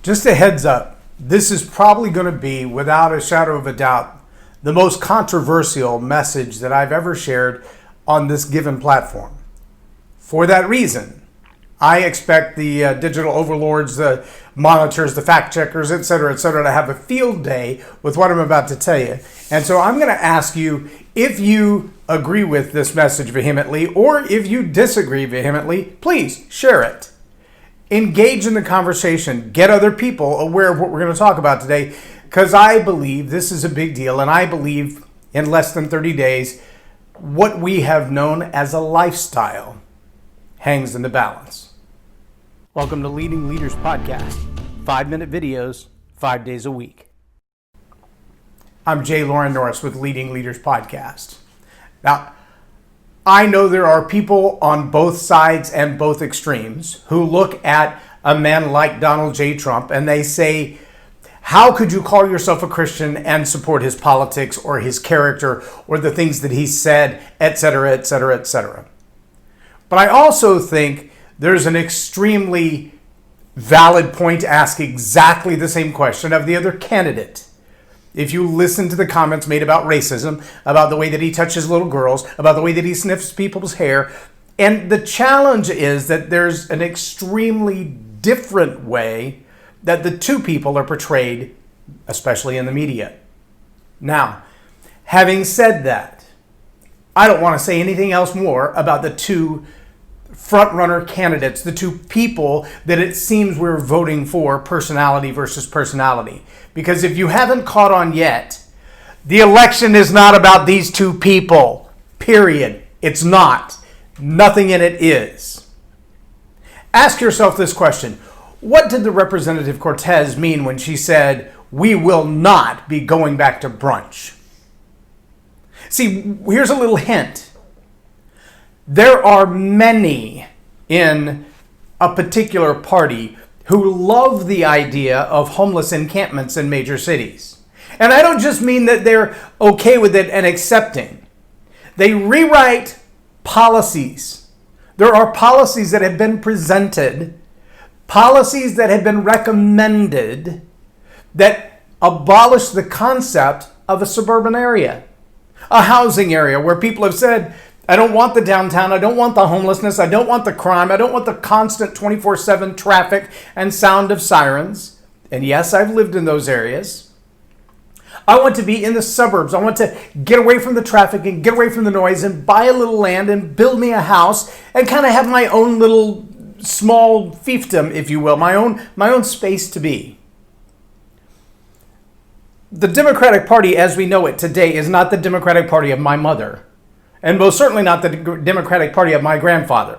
Just a heads up, this is probably going to be, without a shadow of a doubt, the most controversial message that I've ever shared on this given platform. For that reason, I expect the digital overlords, the monitors, the fact checkers, et cetera, to have a field day with what I'm about to tell you. And so I'm going to ask you if you agree with this message vehemently, or if you disagree vehemently, please share it. Engage in the conversation. Get other people aware of what we're going to talk about today, because I believe this is a big deal, and I believe in less than 30 days, what we have known as a lifestyle hangs in the balance. Welcome to Leading Leaders Podcast, 5-minute videos, 5 days a week. I'm J Loren Norris with Leading Leaders Podcast. Now, I know there are people on both sides and both extremes who look at a man like Donald J. Trump and they say, how could you call yourself a Christian and support his politics or his character or the things that he said, et cetera, et cetera, et cetera. But I also think there's an extremely valid point to ask exactly the same question of the other candidate. If you listen to the comments made about racism, about the way that he touches little girls, about the way that he sniffs people's hair, and the challenge is that there's an extremely different way that the two people are portrayed, especially in the media. Now, having said that, I don't want to say anything else more about the two front-runner candidates, the two people that it seems we're voting for, personality versus personality. Because if you haven't caught on yet, the election is not about these two people, period. It's not. Nothing in it is. Ask yourself this question. What did the Representative Cortez mean when she said, "We will not be going back to brunch"? See, here's a little hint. There are many in a particular party who love the idea of homeless encampments in major cities. And I don't just mean that they're okay with it and accepting. They rewrite policies. There are policies that have been presented, policies that have been recommended that abolish the concept of a suburban area, a housing area where people have said, I don't want the downtown, I don't want the homelessness, I don't want the crime, I don't want the constant 24/7 traffic and sound of sirens. And yes, I've lived in those areas. I want to be in the suburbs. I want to get away from the traffic and get away from the noise and buy a little land and build me a house and kind of have my own little small fiefdom, if you will, my own space to be. The Democratic Party as we know it today is not the Democratic Party of my mother. And most certainly not the Democratic Party of my grandfather.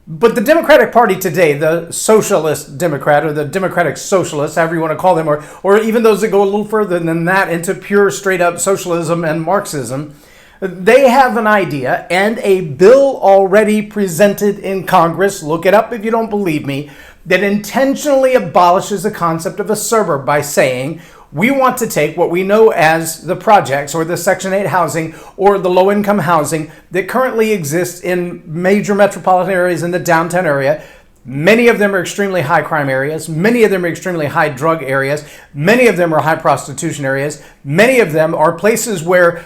But the Democratic Party today, the Socialist Democrat or the Democratic Socialists, however you want to call them, or even those that go a little further than that into pure straight up socialism and Marxism, they have an idea and a bill already presented in Congress, look it up if you don't believe me, that intentionally abolishes the concept of a suburb by saying, we want to take what we know as the projects or the Section 8 housing or the low-income housing that currently exists in major metropolitan areas in the downtown area. Many of them are extremely high crime areas. Many of them are extremely high drug areas. Many of them are high prostitution areas. Many of them are places where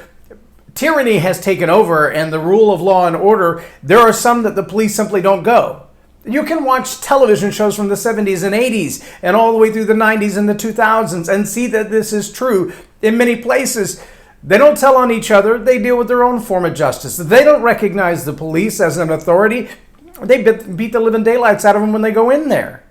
tyranny has taken over and the rule of law and order. There are some that the police simply don't go. You can watch television shows from the 70s and 80s and all the way through the 90s and the 2000s and see that this is true in many places. They don't tell on each other. They deal with their own form of justice. They don't recognize the police as an authority. They beat the living daylights out of them when they go in there.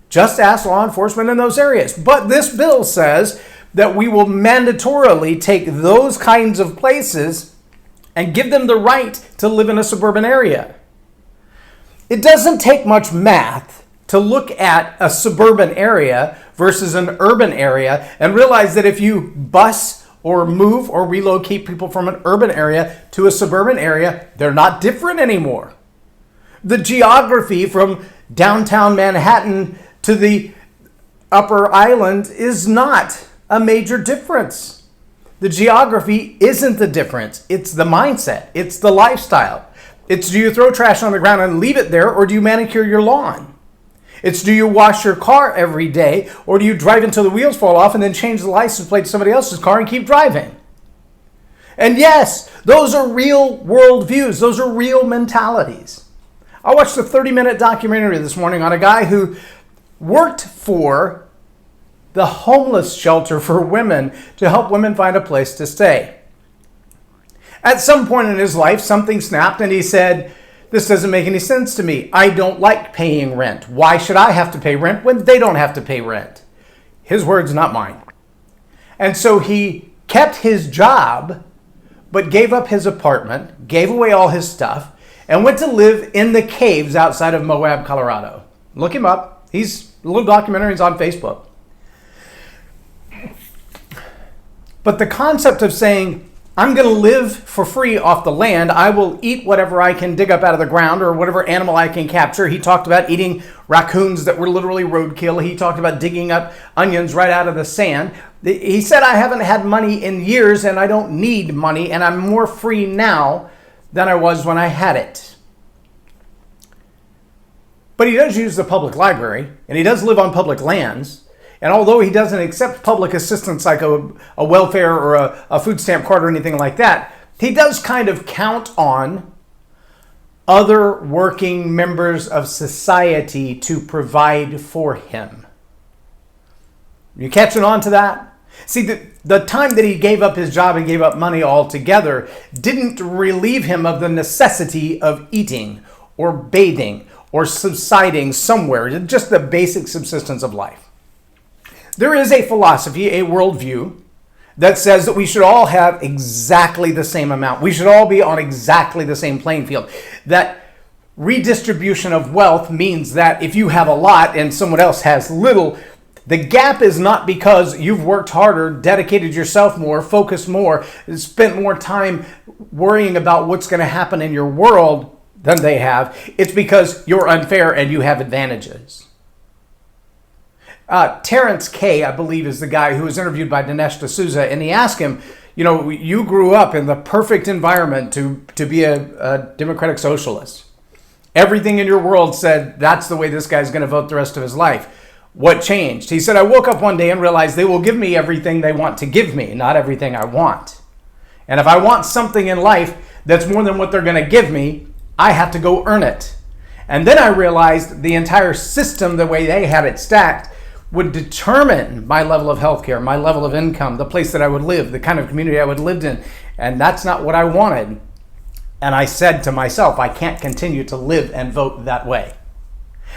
Just ask law enforcement in those areas. But this bill says that we will mandatorily take those kinds of places and give them the right to live in a suburban area. It doesn't take much math to look at a suburban area versus an urban area and realize that if you bus or move or relocate people from an urban area to a suburban area, they're not different anymore. The geography from downtown Manhattan to the Upper Island is not a major difference. The geography isn't the difference. It's the mindset. It's the lifestyle. It's, do you throw trash on the ground and leave it there, or do you manicure your lawn? It's, do you wash your car every day, or do you drive until the wheels fall off and then change the license plate to somebody else's car and keep driving? And yes, those are real world views. Those are real mentalities. I watched a 30-minute documentary this morning on a guy who worked for the homeless shelter for women to help women find a place to stay. At some point in his life, something snapped and he said, this doesn't make any sense to me. I don't like paying rent. Why should I have to pay rent when they don't have to pay rent? His words, not mine. And so he kept his job, but gave up his apartment, gave away all his stuff, and went to live in the caves outside of Moab, Colorado. Look him up. He's a little documentaries on Facebook. But the concept of saying, I'm going to live for free off the land. I will eat whatever I can dig up out of the ground or whatever animal I can capture. He talked about eating raccoons that were literally roadkill. He talked about digging up onions right out of the sand. He said, I haven't had money in years and I don't need money and I'm more free now than I was when I had it. But he does use the public library and he does live on public lands. And although he doesn't accept public assistance like a welfare or a food stamp card or anything like that, he does kind of count on other working members of society to provide for him. You catching on to that? See, the time that he gave up his job and gave up money altogether didn't relieve him of the necessity of eating or bathing or subsiding somewhere, just the basic subsistence of life. There is a philosophy, a worldview, that says that we should all have exactly the same amount. We should all be on exactly the same playing field. That redistribution of wealth means that if you have a lot and someone else has little, the gap is not because you've worked harder, dedicated yourself more, focused more, spent more time worrying about what's going to happen in your world than they have. It's because you're unfair and you have advantages. Terrence K, I believe, is the guy who was interviewed by Dinesh D'Souza, and he asked him, you know, you grew up in the perfect environment to be a democratic socialist. Everything in your world said that's the way this guy's going to vote the rest of his life. What changed? He said, I woke up one day and realized they will give me everything they want to give me, not everything I want. And if I want something in life that's more than what they're going to give me, I have to go earn it. And then I realized the entire system, the way they had it stacked, would determine my level of healthcare, my level of income, the place that I would live, the kind of community I would live in. And that's not what I wanted. And I said to myself, I can't continue to live and vote that way.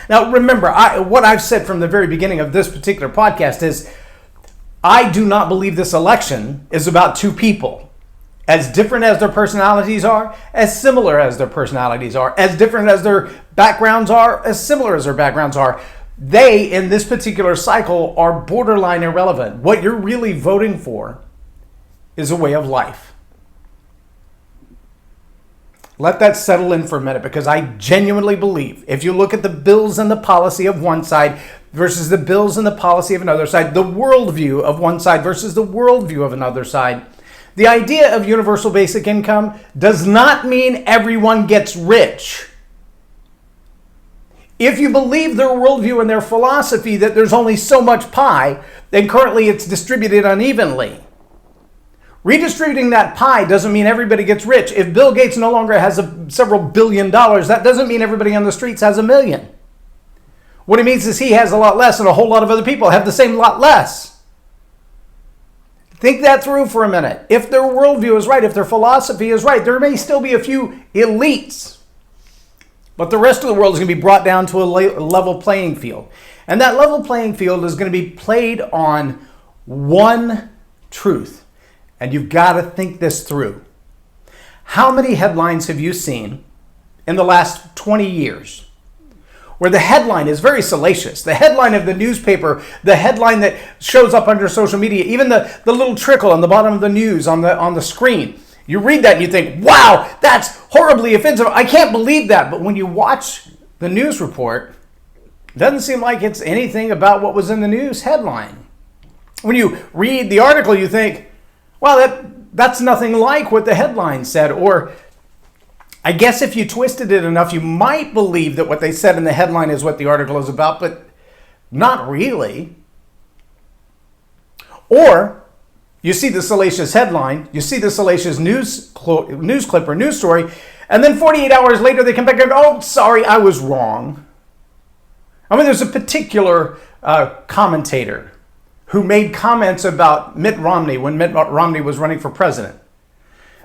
Now, remember, what I've said from the very beginning of this particular podcast is, I do not believe this election is about two people. As different as their personalities are, as similar as their personalities are, as different as their backgrounds are, as similar as their backgrounds are. They, in this particular cycle, are borderline irrelevant. What you're really voting for is a way of life. Let that settle in for a minute, because I genuinely believe if you look at the bills and the policy of one side versus the bills and the policy of another side, the worldview of one side versus the worldview of another side, the idea of universal basic income does not mean everyone gets rich. If you believe their worldview and their philosophy that there's only so much pie, then currently it's distributed unevenly. Redistributing that pie doesn't mean everybody gets rich. If Bill Gates no longer has several $1 billion, that doesn't mean everybody on the streets has $1 million. What it means is he has a lot less and a whole lot of other people have the same lot less. Think that through for a minute. If their worldview is right, if their philosophy is right, there may still be a few elites. But the rest of the world is going to be brought down to a level playing field. And that level playing field is going to be played on one truth. And you've got to think this through. How many headlines have you seen in the last 20 years where the headline is very salacious? The headline of the newspaper, the headline that shows up under social media, even the little trickle on the bottom of the news on the screen. You read that and you think, wow, that's horribly offensive. I can't believe that. But when you watch the news report, it doesn't seem like it's anything about what was in the news headline. When you read the article, you think, well, that's nothing like what the headline said. Or I guess if you twisted it enough, you might believe that what they said in the headline is what the article is about, but not really. Or you see the salacious headline, you see the salacious news clip or news story, and then 48 hours later they come back and go, oh, sorry, I was wrong. I mean, there's a particular commentator who made comments about Mitt Romney when Mitt Romney was running for president.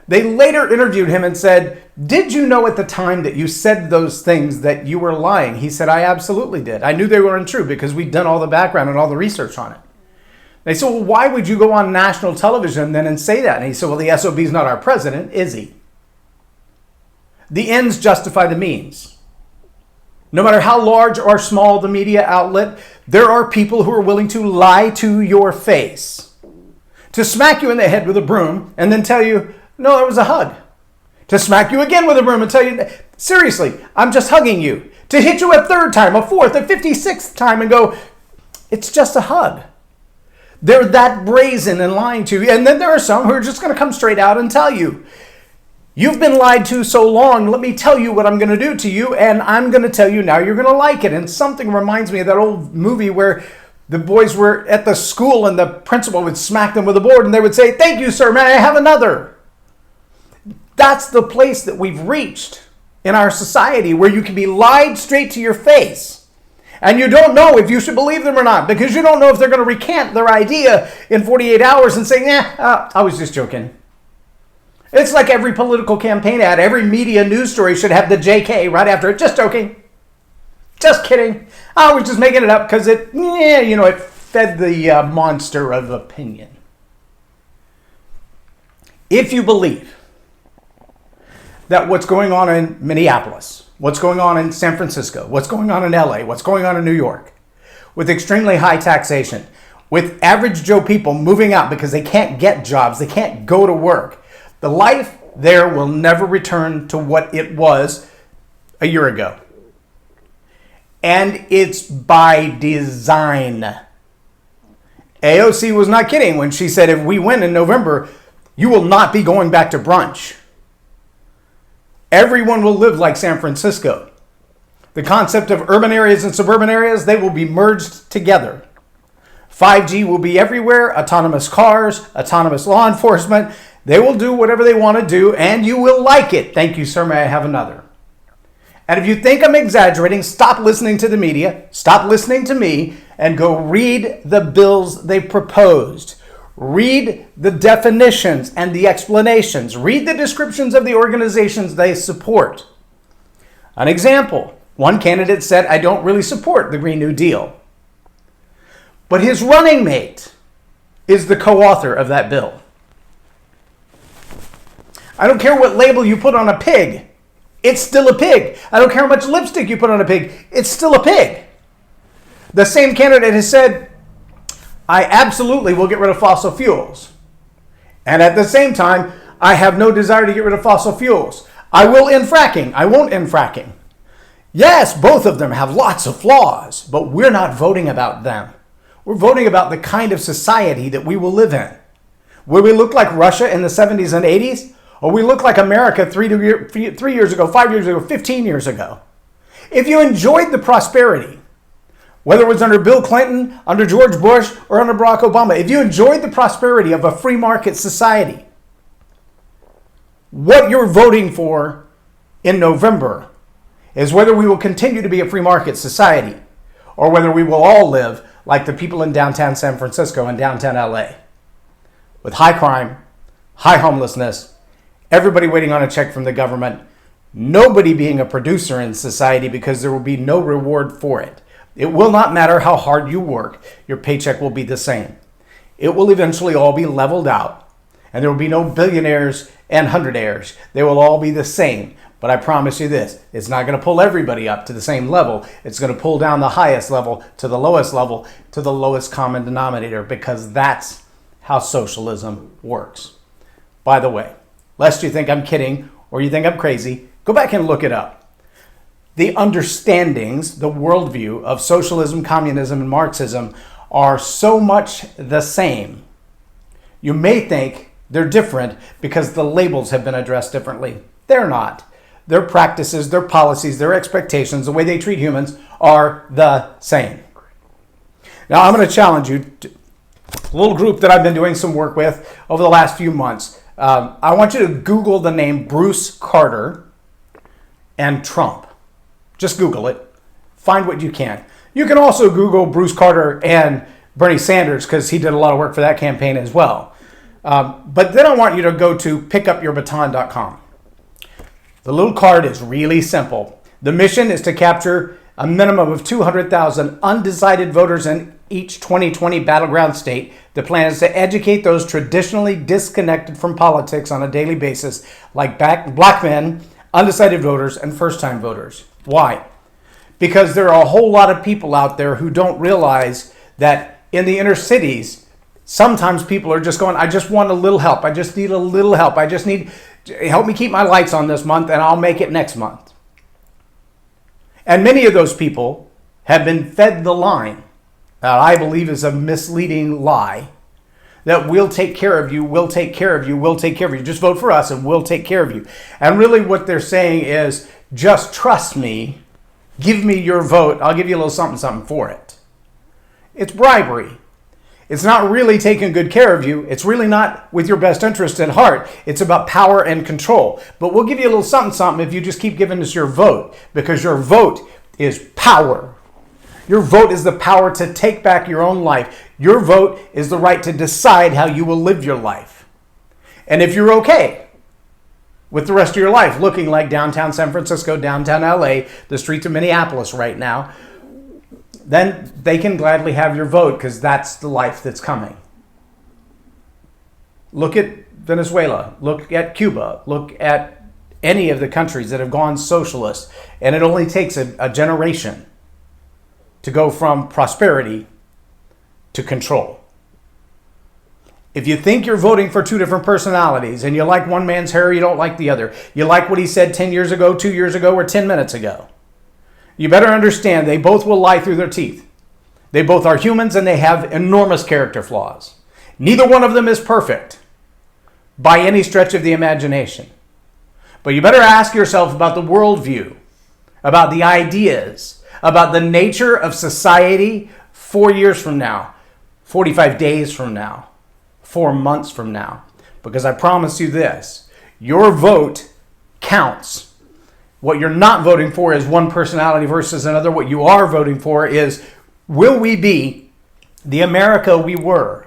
They later interviewed him and said, did you know at the time that you said those things that you were lying? He said, I absolutely did. I knew they were untrue because we'd done all the background and all the research on it. They said, well, why would you go on national television then and say that? And he said, well, the SOB's not our president, is he? The ends justify the means. No matter how large or small the media outlet, there are people who are willing to lie to your face, to smack you in the head with a broom and then tell you, no, it was a hug. To smack you again with a broom and tell you, seriously, I'm just hugging you. To hit you a third time, a fourth, a 56th time and go, it's just a hug. They're that brazen and lying to you. And then there are some who are just going to come straight out and tell you, you've been lied to so long, let me tell you what I'm going to do to you, and I'm going to tell you now you're going to like it. And something reminds me of that old movie where the boys were at the school and the principal would smack them with a board and they would say, thank you, sir, may I have another? That's the place that we've reached in our society where you can be lied straight to your face. And you don't know if you should believe them or not because you don't know if they're going to recant their idea in 48 hours and say, I was just joking. It's like every political campaign ad, every media news story should have the JK right after it. Just joking. Just kidding. I was just making it up because it fed the monster of opinion. If you believe that what's going on in Minneapolis, what's going on in San Francisco, what's going on in LA, what's going on in New York, with extremely high taxation, with average Joe people moving out because they can't get jobs, they can't go to work, the life there will never return to what it was a year ago. And it's by design. AOC was not kidding when she said if we win in November, you will not be going back to brunch. Everyone will live like San Francisco. The concept of urban areas and suburban areas, they will be merged together. 5G will be everywhere, autonomous cars, autonomous law enforcement. They will do whatever they want to do, and you will like it. Thank you, sir. May I have another? And if you think I'm exaggerating, stop listening to the media, stop listening to me, and go read the bills they proposed. Read the definitions and the explanations. Read the descriptions of the organizations they support. An example, one candidate said, I don't really support the Green New Deal. But his running mate is the co-author of that bill. I don't care what label you put on a pig. It's still a pig. I don't care how much lipstick you put on a pig. It's still a pig. The same candidate has said, I absolutely will get rid of fossil fuels. And at the same time, I have no desire to get rid of fossil fuels. I will end fracking. I won't end fracking. Yes, both of them have lots of flaws, but we're not voting about them. We're voting about the kind of society that we will live in. Will we look like Russia in the 70s and 80s? Or we look like America 3 years ago, 5 years ago, 15 years ago? If you enjoyed the prosperity, whether it was under Bill Clinton, under George Bush, or under Barack Obama, if you enjoyed the prosperity of a free market society, what you're voting for in November is whether we will continue to be a free market society or whether we will all live like the people in downtown San Francisco and downtown LA with high crime, high homelessness, everybody waiting on a check from the government, nobody being a producer in society because there will be no reward for it. It will not matter how hard you work, your paycheck will be the same. It will eventually all be leveled out, and there will be no billionaires and hundredaires. They will all be the same. But I promise you this, it's not going to pull everybody up to the same level. It's going to pull down the highest level, to the lowest common denominator, because that's how socialism works. By the way, lest you think I'm kidding or you think I'm crazy, go back and look it up. The understandings, the worldview of socialism, communism, and Marxism are so much the same. You may think they're different because the labels have been addressed differently. They're not. their practices, their policies, their expectations, the way they treat humans are the same. Now, I'm going to challenge you, a little group that I've been doing some work with over the last few months. I want you to Google the name Bruce Carter and Trump. Just Google it. Find what you can. You can also Google Bruce Carter and Bernie Sanders because he did a lot of work for that campaign as well. But then I want you to go to pickupyourbaton.com. The little card is really simple. The mission is to capture a minimum of 200,000 undecided voters in each 2020 battleground state. The plan is to educate those traditionally disconnected from politics on a daily basis, like black men, undecided voters, and first-time voters. Why? Because there are a whole lot of people out there who don't realize that in the inner cities, sometimes people are just going, I just want a little help. I just need a little help. I just need, help me keep my lights on this month and I'll make it next month. And many of those people have been fed the line that I believe is a misleading lie that we'll take care of you, we'll take care of you, we'll take care of you. Just vote for us and we'll take care of you. And really what they're saying is, just trust me, give me your vote, I'll give you a little something for it. It's bribery. It's not really taking good care of you. It's really not with your best interest at heart. It's about power and control. But we'll give you a little something if you just keep giving us your vote, because your vote is power. Your vote is the power to take back your own life. Your vote is the right to decide how you will live your life. And if you're okay with the rest of your life looking like downtown San Francisco, downtown LA, the streets of Minneapolis right now, then they can gladly have your vote because that's the life that's coming. Look at Venezuela. Look at Cuba. Look at any of the countries that have gone socialist. And it only takes a generation to go from prosperity to control. If you think you're voting for two different personalities and you like one man's hair, you don't like the other. You like what he said 10 years ago, 2 years ago, or 10 minutes ago. You better understand they both will lie through their teeth. They both are humans and they have enormous character flaws. Neither one of them is perfect by any stretch of the imagination. But you better ask yourself about the worldview, about the ideas, about the nature of society 4 years from now, 45 days from now, 4 months from now. Because I promise you this, your vote counts. What you're not voting for is one personality versus another. What you are voting for is, will we be the America we were?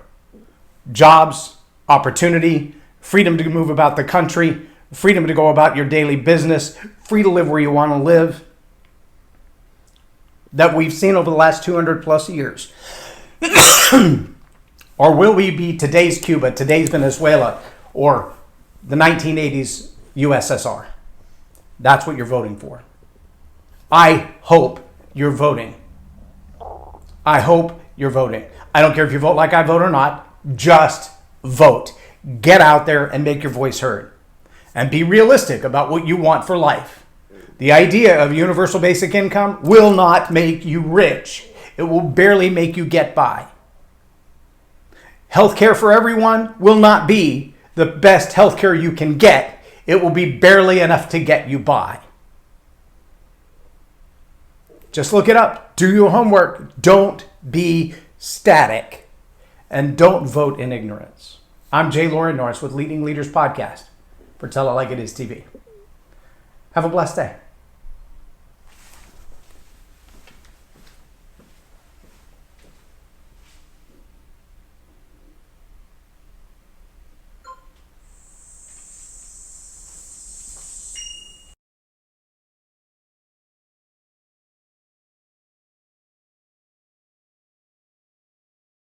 Jobs, opportunity, freedom to move about the country, freedom to go about your daily business, free to live where you want to live, that we've seen over the last 200 plus years. Or will we be today's Cuba, today's Venezuela, or the 1980s USSR? That's what you're voting for. I hope you're voting. I hope you're voting. I don't care if you vote like I vote or not. Just vote. Get out there and make your voice heard. And be realistic about what you want for life. The idea of universal basic income will not make you rich. It will barely make you get by. Healthcare for everyone will not be the best healthcare you can get. It will be barely enough to get you by. Just look it up. Do your homework. Don't be static. And don't vote in ignorance. I'm J Loren Norris with Leading Leaders Podcast for Tell It Like It Is TV. Have a blessed day.